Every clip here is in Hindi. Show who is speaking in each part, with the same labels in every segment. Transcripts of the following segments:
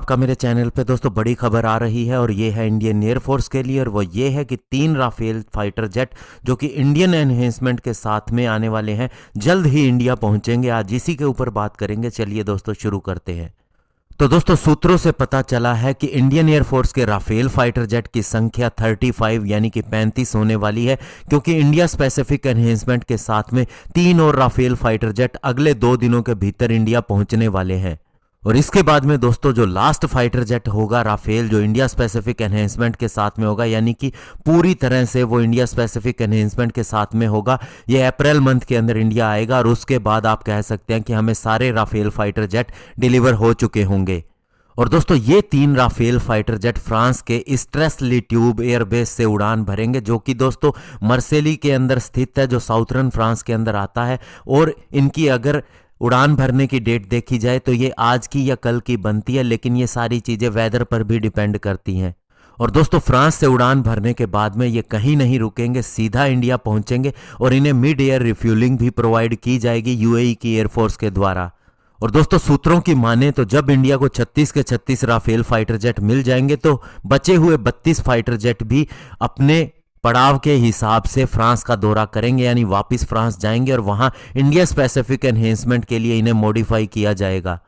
Speaker 1: आपका मेरे चैनल पे दोस्तों बड़ी खबर आ रही है और ये है इंडियन एयरफोर्स के लिए। और वो ये है कि 3 राफेल फाइटर जेट जो कि इंडियन एनहेंसमेंट के साथ में आने वाले हैं, जल्द ही इंडिया पहुंचेंगे। आज इसी के ऊपर बात करेंगे। चलिए दोस्तों शुरू करते हैं। तो दोस्तों सूत्रों से पता चला है कि इंडियन एयरफोर्स के राफेल फाइटर जेट की संख्या 35 यानी कि 35 होने वाली है, क्योंकि इंडिया स्पेसिफिक एनहेंसमेंट के साथ में 3 और राफेल फाइटर जेट अगले 2 दिनों के भीतर इंडिया पहुंचने वाले हैं। और इसके बाद में दोस्तों जो लास्ट फाइटर जेट होगा राफेल, जो इंडिया स्पेसिफिक एनहेंसमेंट के साथ में होगा, यानी कि पूरी तरह से वो इंडिया स्पेसिफिक एनहेंसमेंट के साथ में होगा, ये अप्रैल मंथ के अंदर इंडिया आएगा। और उसके बाद आप कह सकते हैं कि हमें सारे राफेल फाइटर जेट डिलीवर हो चुके होंगे। और दोस्तों ये 3 राफेल फाइटर जेट फ्रांस के स्ट्रेस ली ट्यूब एयरबेस से उड़ान भरेंगे, जो कि दोस्तों मर्सेली के अंदर स्थित है, जो साउथर्न फ्रांस के अंदर आता है। और इनकी अगर उड़ान भरने की डेट देखी जाए तो ये आज की या कल की बनती है, लेकिन ये सारी चीज़ें वेदर पर भी डिपेंड करती हैं। और दोस्तों फ्रांस से उड़ान भरने के बाद में ये कहीं नहीं रुकेंगे, सीधा इंडिया पहुंचेंगे और इन्हें मिड एयर रिफ्यूलिंग भी प्रोवाइड की जाएगी यूएई की एयरफोर्स के द्वारा। और दोस्तों सूत्रों की माने तो जब इंडिया को 36 के 36 राफेल फाइटर जेट मिल जाएंगे तो बचे हुए 32 फाइटर जेट भी अपने पड़ाव के हिसाब से फ्रांस का दौरा करेंगे, यानी वापस फ्रांस जाएंगे और वहां इंडिया स्पेसिफिक एनहेंसमेंट के लिए इन्हें मॉडिफाई किया जाएगा।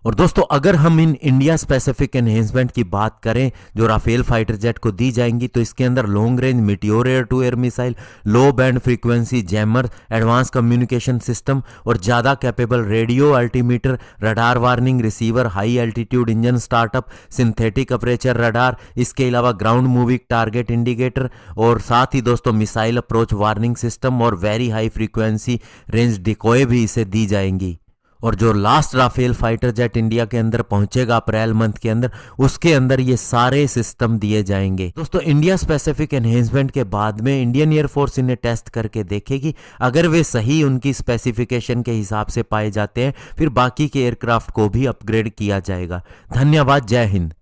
Speaker 1: और दोस्तों अगर हम इन इंडिया स्पेसिफिक एनहेंसमेंट की बात करें जो राफेल फाइटर जेट को दी जाएंगी, तो इसके अंदर long range Meteor air to air missile, low band frequency jammer, advance communication system और ज़्यादा capable radio altimeter, radar warning receiver, high altitude engine startup, synthetic aperture radar, इसके अलावा ग्राउंड मूविंग टारगेट इंडिकेटर और साथ ही दोस्तों मिसाइल अप्रोच वार्निंग सिस्टम और very high frequency range decoy भी इसे दी जाएंगी। और जो last Rafale fighter jet India के अंदर पहुंचेगा अप्रैल मंथ के अंदर, उसके अंदर ये सारे सिस्टम दिए जाएंगे। दोस्तों इंडिया स्पेसिफिक एनहेंसमेंट के बाद में इंडियन एयरफोर्स इन्हें टेस्ट करके देखेगी। अगर वे सही उनकी स्पेसिफिकेशन के हिसाब से पाए जाते हैं, फिर बाकी के एयरक्राफ्ट को भी अपग्रेड किया जाएगा। धन्यवाद। जय हिंद।